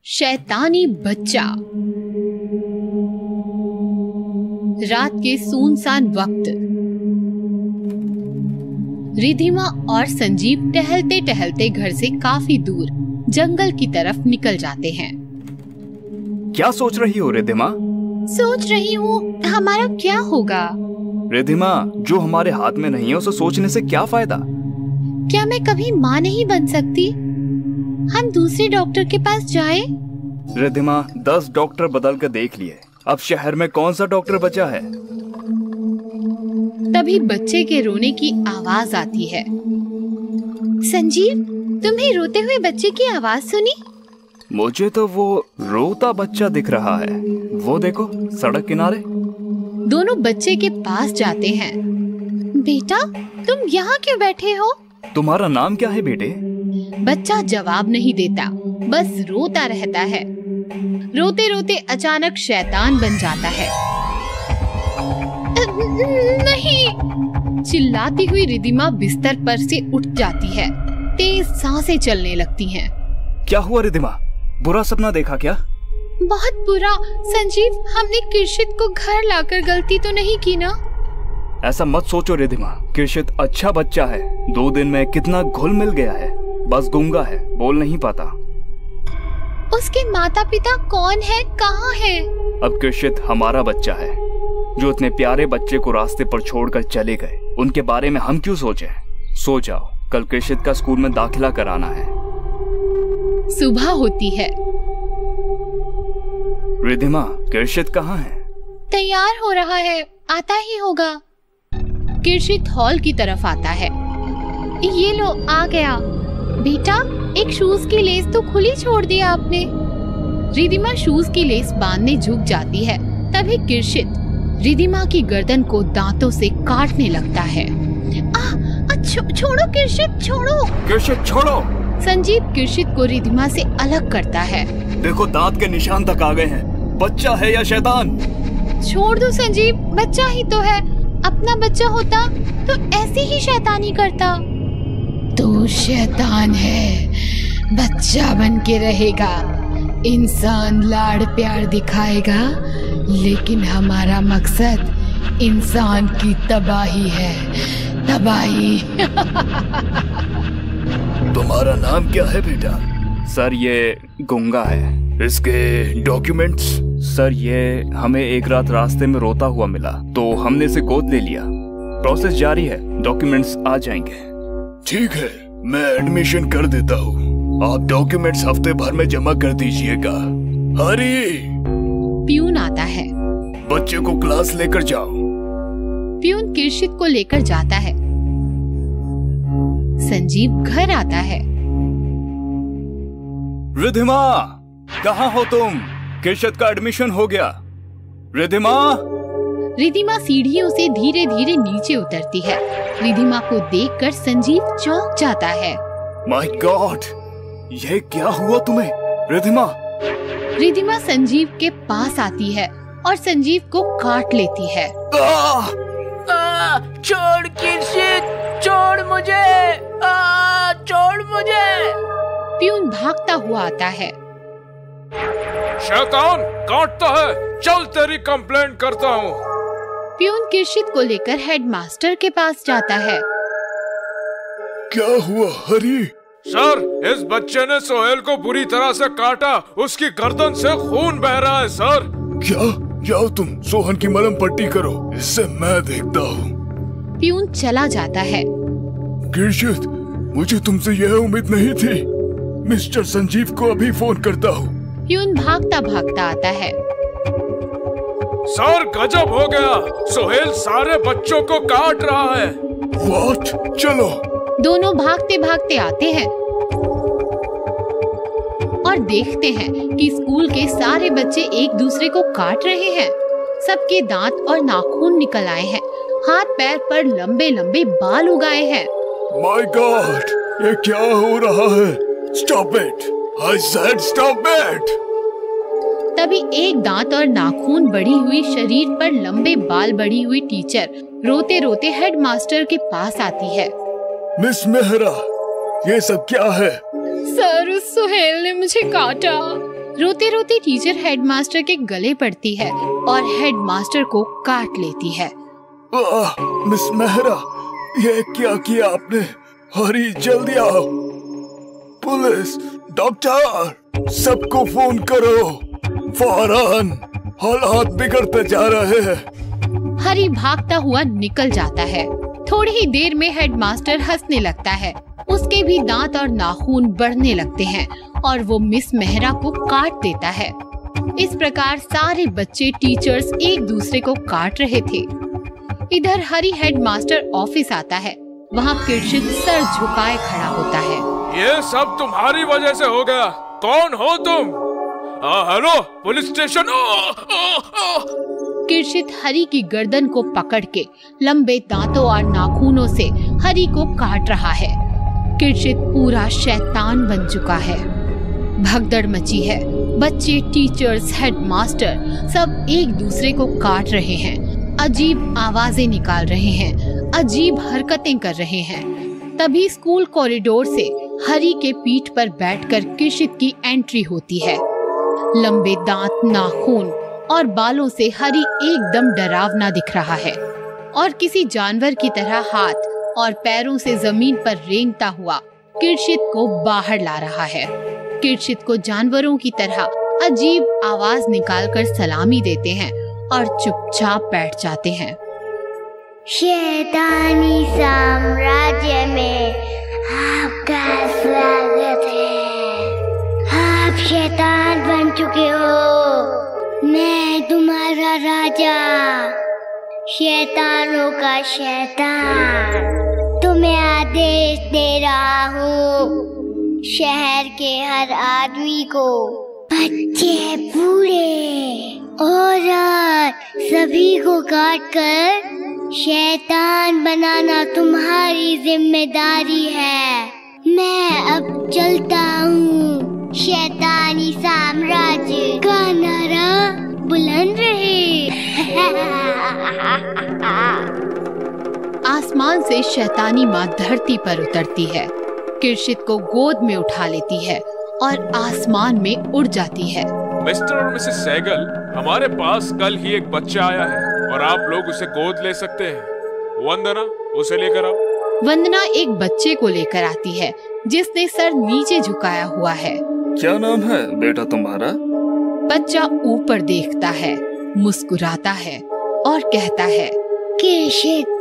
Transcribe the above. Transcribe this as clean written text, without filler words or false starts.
शैतानी बच्चा। रात के सुनसान वक्त रिधिमा और संजीव टहलते टहलते घर से काफी दूर जंगल की तरफ निकल जाते हैं। क्या सोच रही हो रिधिमा? सोच रही हूँ हमारा क्या होगा। रिधिमा, जो हमारे हाथ में नहीं है उसे सोचने से क्या फायदा? क्या मैं कभी माँ नहीं बन सकती? हम दूसरे डॉक्टर के पास जाएं? रिधिमा, 10 डॉक्टर बदल कर देख लिए, अब शहर में कौन सा डॉक्टर बचा है? तभी बच्चे के रोने की आवाज आती है। संजीव, तुम्हें रोते हुए बच्चे की आवाज सुनी? मुझे तो वो रोता बच्चा दिख रहा है। वो देखो, सड़क किनारे। दोनों बच्चे के पास जाते हैं। बेटा, तुम यहाँ क्यों बैठे हो? तुम्हारा नाम क्या है बेटे? बच्चा जवाब नहीं देता, बस रोता रहता है। रोते रोते अचानक शैतान बन जाता है। नहीं! चिल्लाती हुई रिधिमा बिस्तर पर से उठ जाती है। तेज सांसें चलने लगती हैं। क्या हुआ रिधिमा? बुरा सपना देखा क्या? बहुत बुरा। संजीव, हमने किर्शित को घर लाकर गलती तो नहीं की ना? ऐसा मत सोचो रिधिमा, किर्शित अच्छा बच्चा है। 2 दिन में कितना घुल मिल गया है। बस गूंगा है, बोल नहीं पाता। उसके माता पिता कौन है, कहाँ है? अब किर्शित हमारा बच्चा है, जो इतने प्यारे बच्चे को रास्ते पर छोड़कर चले गए। उनके बारे में हम क्यों सोचें? सो जाओ, कल किर्शित का स्कूल में दाखिला कराना है। सुबह होती है। रिधिमा, किर्शित कहाँ है? तैयार हो रहा है, आता ही होगा। किर्शित हॉल की तरफ आता है। ये लो, आ गया। बेटा, एक शूज की लेस तो खुली छोड़ दिया आपने। रिधिमा शूज की लेस बांधने झुक जाती है। तभी किर्शित रिधिमा की गर्दन को दांतों से काटने लगता है। छोड़ो किर्शित, छोड़ो। किर्शित, छोड़ो। संजीव किर्शित को रिधिमा से अलग करता है। देखो, दांत के निशान तक आ गए हैं। बच्चा है या शैतान? छोड़ दो संजीव, बच्चा ही तो है। अपना बच्चा होता तो ऐसी ही शैतानी करता। तो शैतान है, बच्चा बन के रहेगा। इंसान लाड़ प्यार दिखाएगा, लेकिन हमारा मकसद इंसान की तबाही है, तबाही। तुम्हारा नाम क्या है बेटा? सर, ये गूंगा है। इसके डॉक्यूमेंट्स? सर, ये हमें एक रात रास्ते में रोता हुआ मिला, तो हमने इसे गोद ले लिया। प्रोसेस जारी है, डॉक्यूमेंट्स आ जाएंगे। ठीक है, मैं एडमिशन कर देता हूँ। आप डॉक्यूमेंट्स हफ्ते भर में जमा कर दीजिएगा। हरी! प्यून आता है। बच्चे को क्लास लेकर जाओ। प्यून किर्शित को लेकर जाता है। संजीव घर आता है। रिधिमा, कहाँ हो तुम? किर्शित का एडमिशन हो गया। रिधिमा! रिधिमा सीढ़ियों से धीरे धीरे नीचे उतरती है। रिधिमा को देखकर संजीव चौंक जाता है। माय गॉड, ये क्या हुआ तुम्हें? रिधिमा! रिधिमा संजीव के पास आती है और संजीव को काट लेती है। छोड़ किर्शित, छोड़ मुझे, छोड़ मुझे। प्यून भागता हुआ आता है। शैतान काटता है, चल तेरी कंप्लेंट करता हूँ। प्यून किर्शित को लेकर हेडमास्टर के पास जाता है। क्या हुआ हरी? सर, इस बच्चे ने सोहेल को बुरी तरह से काटा। उसकी गर्दन से खून बह रहा है सर। क्या? जाओ तुम सोहन की मलहम पट्टी करो, इससे मैं देखता हूँ। प्यून चला जाता है। किर्शित, मुझे तुमसे यह उम्मीद नहीं थी। मिस्टर संजीव को अभी फोन करता हूँ। प्यून भागता भागता आता है। सर, गजब हो गया। सोहेल सारे बच्चों को काट रहा है। व्हाट? चलो। दोनों भागते भागते आते हैं और देखते हैं कि स्कूल के सारे बच्चे एक दूसरे को काट रहे हैं। सबके दांत और नाखून निकल आए हैं। हाथ पैर पर लंबे लंबे बाल उगाए हैं। माय गॉड, ये क्या हो रहा है? Stop it! I said stop it! तभी एक दांत और नाखून बढ़ी हुई शरीर पर लंबे बाल बढ़ी हुई टीचर रोते रोते हेडमास्टर के पास आती है। मिस मेहरा, ये सब क्या है? सर, उस सुहेल ने मुझे काटा। रोते रोते टीचर हेडमास्टर के गले पड़ती है और हेडमास्टर को काट लेती है। मिस मेहरा, ये क्या किया आपने? हरी जल्दी आओ। पुलिस, डॉक्टर, सबको फोन करो फौरन, हालात बिगड़ते जा रहे हैं। हरी भागता हुआ निकल जाता है। थोड़ी ही देर में हेडमास्टर हंसने लगता है। उसके भी दांत और नाखून बढ़ने लगते हैं और वो मिस मेहरा को काट देता है। इस प्रकार सारे बच्चे टीचर्स एक दूसरे को काट रहे थे। इधर हरी हेडमास्टर ऑफिस आता है। वहाँ किरशित सर झुकाए खड़ा होता है। ये सब तुम्हारी वजह से हो गया। कौन हो तुम? Hello, police station. किरशित हरी की गर्दन को पकड़ के लंबे दांतों और नाखूनों से हरी को काट रहा है। किरशित पूरा शैतान बन चुका है। भगदड़ मची है। बच्चे, टीचर्स, हेडमास्टर सब एक दूसरे को काट रहे हैं, अजीब आवाजें निकाल रहे हैं, अजीब हरकतें कर रहे हैं। तभी स्कूल कॉरिडोर से हरी के पीठ पर बैठकर किरशित की एंट्री होती है। लंबे दांत, नाखून और बालों से हरी एकदम डरावना दिख रहा है और किसी जानवर की तरह हाथ और पैरों से जमीन पर रेंगता हुआ किरशित को बाहर ला रहा है। किरशित को जानवरों की तरह अजीब आवाज निकालकर सलामी देते हैं और चुपचाप बैठ जाते हैं। शैतानी साम्राज्य में आपका स्वागत है। आप शैतान बन चुके हो। मैं तुम्हारा राजा, शैतानों का शैतान। तुम्हें आदेश दे रहा हूँ, शहर के हर आदमी को, बच्चे, बूढ़े, औरत, सभी को काट कर शैतान बनाना तुम्हारी जिम्मेदारी है। मैं अब चलता हूँ। शैतानी साम्राज्य का नारा बुलंद रहे। आसमान से शैतानी माँ धरती पर उतरती है, किरशित को गोद में उठा लेती है और आसमान में उड़ जाती है। मिस्टर और मिसेस सहगल, हमारे पास कल ही एक बच्चा आया है और आप लोग उसे गोद ले सकते हैं। वंदना, उसे लेकर आओ। वंदना एक बच्चे को लेकर आती है जिसने सर नीचे झुकाया हुआ है। क्या नाम है बेटा तुम्हारा? बच्चा ऊपर देखता है, मुस्कुराता है और कहता है, किरशित।